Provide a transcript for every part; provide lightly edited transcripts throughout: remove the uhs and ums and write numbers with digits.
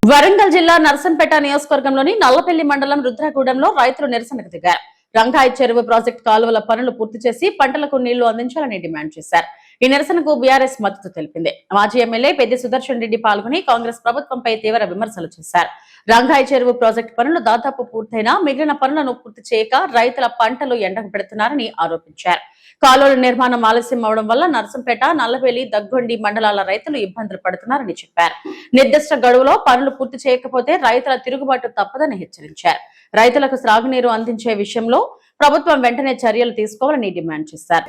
వరంగల్ జిల్లా నర్సంపేట నియోజకవర్గంలోని నల్లపల్లి మండలం రుద్రగూడెంలో రైతులు నిరసనకు దిగారు. రంగాయి చెరువు ప్రాజెక్టు కాలువల పనులు పూర్తి చేసి పంటలకు నీళ్లు అందించాలని డిమాండ్ చేశారు. ఈ నిరసనకు బీఆర్ఎస్ మద్దతు తెలిపింది. మాజీ ఎమ్మెల్యే పెద్ది సుదర్శన్ రెడ్డి పాల్గొని కాంగ్రెస్ ప్రభుత్వంపై తీవ్ర విమర్శలు చేశారు. రంగాయి చెరువు ప్రాజెక్టు పనులు దాదాపు పూర్తయినా మిగిలిన పనులను పూర్తి చేయక రైతుల పంటలు ఎండకు పెడుతున్నారని ఆరోపించారు. కాలువల నిర్మాణం ఆలస్యం అవడం వల్ల నర్సంపేట, నల్లవేలి, దగ్గొండి మండలాల రైతులు ఇబ్బందులు పడుతున్నారని చెప్పారు. నిర్దిష్ట గడువులో పనులు పూర్తి చేయకపోతే రైతుల తిరుగుబాటు తప్పదని హెచ్చరించారు. రైతులకు సాగునీరు అందించే విషయంలో ప్రభుత్వం వెంటనే చర్యలు తీసుకోవాలని డిమాండ్ చేశారు.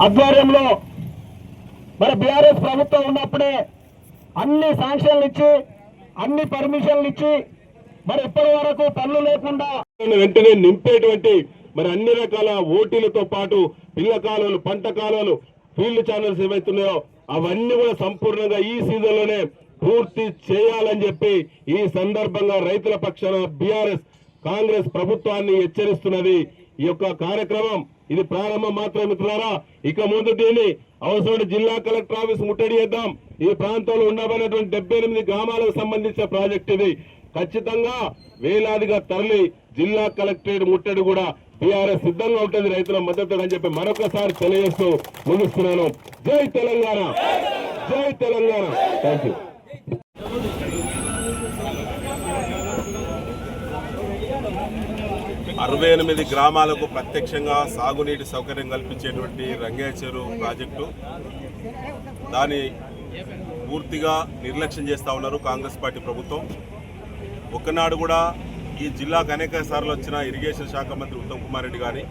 ఆధ్వర్యంలో మరి బీఆర్ఎస్ ప్రభుత్వం ఉన్నప్పుడే అన్ని శాంక్షన్లు ఇచ్చి అన్ని పర్మిషన్లు ఇచ్చి మరి ఇప్పటి వరకు పనులు లేకుండా వెంటనే నింపేటువంటి మరి అన్ని రకాల ఓటీలతో పాటు పిల్ల కాలువలు, పంట కాలువలు, ఫీల్డ్ ఛానల్స్ ఏవైతున్నాయో అవన్నీ కూడా సంపూర్ణంగా ఈ సీజన్ లోనే పూర్తి చేయాలని చెప్పి ఈ సందర్భంగా రైతుల పక్షాన బీఆర్ఎస్ కాంగ్రెస్ ప్రభుత్వాన్ని హెచ్చరిస్తున్నది. ఈ యొక్క కార్యక్రమం ఇది ప్రారంభం మాత్రమే మిత్రులారా. ఇక ముందు దీన్ని అవసరం జిల్లా కలెక్టర్ ఆఫీస్ ముట్టడి చేద్దాం. ఈ ప్రాంతంలో ఉండబడినటువంటి 78 గ్రామాలకు సంబంధించిన ప్రాజెక్ట్ ఇది. ఖచ్చితంగా వేలాదిగా తరలి జిల్లా కలెక్టరేట్ ముట్టడి కూడా బీఆర్ఎస్ సిద్ధంగా ఉంటుంది రైతుల మద్దతు అని చెప్పి మరొకసారి తెలియజేస్తూ ముగిస్తున్నాను. జై తెలంగాణ, జై తెలంగాణ. Thank you. 68 గ్రామాలకు ప్రత్యక్షంగా సాగునీటి సౌకర్యం కల్పించేటువంటి రంగాయి చెరువు ప్రాజెక్టు దాన్ని పూర్తిగా నిర్లక్ష్యం చేస్తూ ఉన్నారు కాంగ్రెస్ పార్టీ ప్రభుత్వం. ఒక్కనాడు కూడా ఈ జిల్లాకు అనేక సార్లు వచ్చిన ఇరిగేషన్ శాఖ మంత్రి ఉత్తమ్ కుమార్ రెడ్డి కానీ,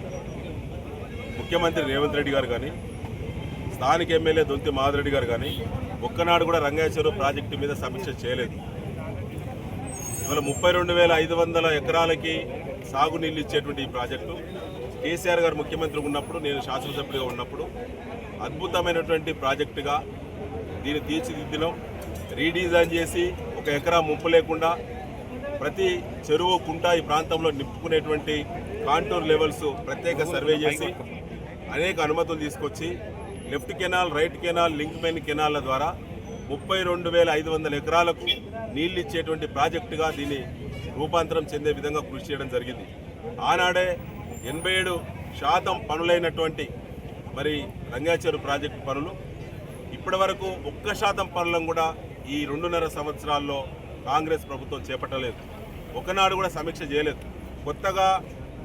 ముఖ్యమంత్రి రేవంత్ రెడ్డి గారు కానీ, స్థానిక ఎమ్మెల్యే దొంతి మాధరెడ్డి గారు కానీ ఒక్కనాడు కూడా రంగాయి చెరువు ప్రాజెక్టు మీద సమీక్ష చేయలేదు. ఇవాళ 32,500 ఎకరాలకి సాగునీళ్ళు ఇచ్చేటువంటి ఈ ప్రాజెక్టు కేసీఆర్ గారు ముఖ్యమంత్రి ఉన్నప్పుడు, నేను శాసనసభ్యుడిగా ఉన్నప్పుడు అద్భుతమైనటువంటి ప్రాజెక్టుగా దీన్ని తీర్చిదిద్దినాం. రీడిజైన్ చేసి ఒక ఎకరా ముంపు లేకుండా ప్రతి చెరువు, కుంట ఈ ప్రాంతంలో నింపుకునేటువంటి కాంటూర్ లెవెల్స్ ప్రత్యేక సర్వే చేసి అనేక అనుమతులు తీసుకొచ్చి left canal, right canal, link main కెనాల్ల ద్వారా 32,500 ఎకరాలకు నీళ్ళు ఇచ్చేటువంటి ప్రాజెక్టుగా దీన్ని రూపాంతరం చెందే విధంగా కృషి చేయడం జరిగింది. ఆనాడే 87% పనులైనటువంటి మరి రంగాయి చెరువు ప్రాజెక్టు పనులు ఇప్పటి వరకు 1% పనులను కూడా ఈ 2.5 సంవత్సరాల్లో కాంగ్రెస్ ప్రభుత్వం చేపట్టలేదు. ఒకనాడు కూడా సమీక్ష చేయలేదు. కొత్తగా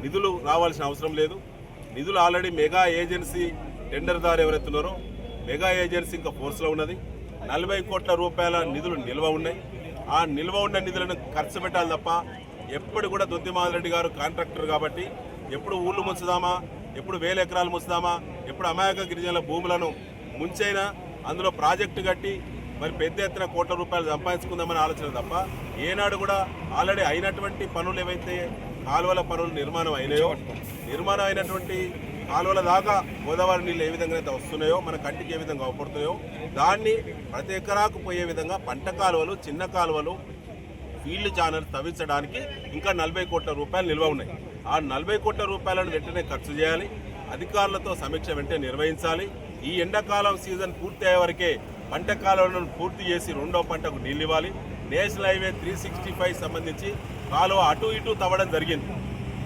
నిధులు రావాల్సిన అవసరం లేదు. నిధులు ఆల్రెడీ మెగా ఏజెన్సీ టెండర్దారు ఎవరైతున్నారో మెగా ఏజెన్సీ ఇంకా ఫోర్స్లో ఉన్నది. 40 కోట్ల రూపాయల నిధులు నిల్వ ఉన్నాయి. ఆ నిల్వ ఉన్న నిధులను ఖర్చు పెట్టాలి తప్ప ఎప్పుడు కూడా దొంతి మాధరెడ్డి గారు కాంట్రాక్టర్ కాబట్టి ఎప్పుడు ఊళ్ళు ముంచుదామా, ఎప్పుడు 1000 ఎకరాలు ముంచుదామా, ఎప్పుడు అమాయక గిరిజనుల భూములను ముంచైనా అందులో ప్రాజెక్టు కట్టి మరి పెద్ద ఎత్తున కోట్ల రూపాయలు సంపాదించుకుందామని ఆలోచన తప్ప ఏనాడు కూడా ఆల్రెడీ అయినటువంటి పనులు ఏవైతే కాలువల పనులు నిర్మాణం అయినాయో, నిర్మాణం అయినటువంటి కాలువల దాకా గోదావరి నీళ్ళు ఏ విధంగా అయితే వస్తున్నాయో, మన కంటికి ఏ విధంగా అవపడుతున్నాయో దాన్ని ప్రతి ఎకరాకు పోయే విధంగా పంట కాలువలు, చిన్న కాలువలు, ఫీల్డ్ ఛానల్ తవ్వించడానికి ఇంకా 40 కోట్ల రూపాయలు నిల్వ ఉన్నాయి. ఆ 40 కోట్ల రూపాయలను వెంటనే ఖర్చు చేయాలి. అధికారులతో సమీక్ష వెంటనే నిర్వహించాలి. ఈ ఎండాకాలం సీజన్ పూర్తి అయ్యే వరకే పంట కాలువలను పూర్తి చేసి రెండో పంటకు నీళ్ళు ఇవ్వాలి. నేషనల్ హైవే 365 సంబంధించి కాలువ అటు ఇటు తవ్వడం జరిగింది.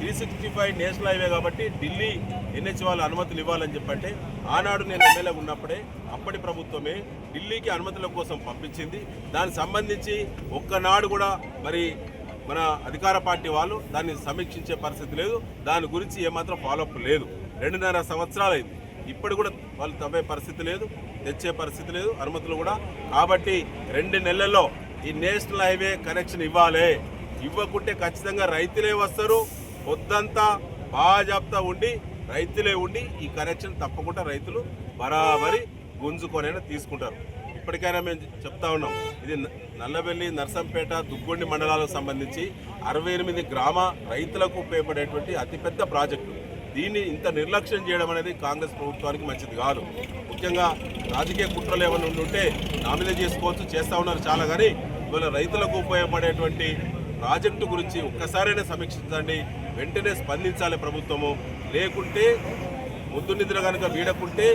365 నేషనల్ హైవే కాబట్టి ఢిల్లీ ఎన్హెచ్ వాళ్ళు అనుమతులు ఇవ్వాలని చెప్పంటే ఆనాడు నేను ఎమ్మెల్యేగా ఉన్నప్పుడే అప్పటి ప్రభుత్వమే ఢిల్లీకి అనుమతుల కోసం పంపించింది. దానికి సంబంధించి ఒక్కనాడు కూడా మరి మన అధికార పార్టీ వాళ్ళు దాన్ని సమీక్షించే పరిస్థితి లేదు. దాని గురించి ఏమాత్రం ఫాలోఅప్ లేదు. 2.5 సంవత్సరాలు అయింది. ఇప్పుడు కూడా వాళ్ళు తవ్వే పరిస్థితి లేదు, తెచ్చే పరిస్థితి లేదు, అనుమతులు కూడా. కాబట్టి 2 నెలల్లో ఈ నేషనల్ హైవే కనెక్షన్ ఇవ్వాలి. ఇవ్వకుంటే ఖచ్చితంగా రైతులే వస్తారు. పొద్దంతా బాజాబ్తా ఉండి రైతులే ఉండి ఈ కనెక్షన్ తప్పకుండా రైతులు బరాబరి గుంజుకొనైనా తీసుకుంటారు. ఇప్పటికైనా మేము చెప్తా ఉన్నాం, ఇది నల్లబెల్లి, నర్సంపేట, దుగ్గొండి మండలాలకు సంబంధించి 68 గ్రామ రైతులకు ఉపయోగపడేటువంటి అతిపెద్ద ప్రాజెక్టు. దీన్ని ఇంత నిర్లక్ష్యం చేయడం అనేది కాంగ్రెస్ ప్రభుత్వానికి మంచిది కాదు. ముఖ్యంగా రాజకీయ కుట్రలు ఏమైనా ఉంటే నామినే చేసుకోవచ్చు, చేస్తూ ఉన్నారు చాలా. కానీ ఇవాళ రైతులకు ఉపయోగపడేటువంటి ప్రాజెక్టు గురించి ఒక్కసారైనా సమీక్షించండి, వెంటనే స్పందించాలి ప్రభుత్వము. లేకుంటే ముద్దు నిద్ర కనుక వీడకుంటే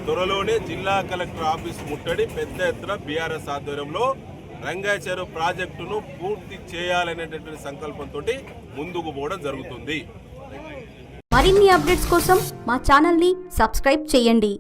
త్వరలోనే జిల్లా కలెక్టర్ ఆఫీస్ ముట్టడి పెద్ద ఎత్తున బీఆర్ఎస్ ఆధ్వర్యంలో రంగాయ చెరువు ప్రాజెక్టును పూర్తి చేయాలనేటటువంటి సంకల్పంతో ముందుకు పోవడం జరుగుతుంది. మరిన్ని అప్డేట్స్ కోసం మా ఛానల్ని సబ్స్క్రైబ్ చేయండి.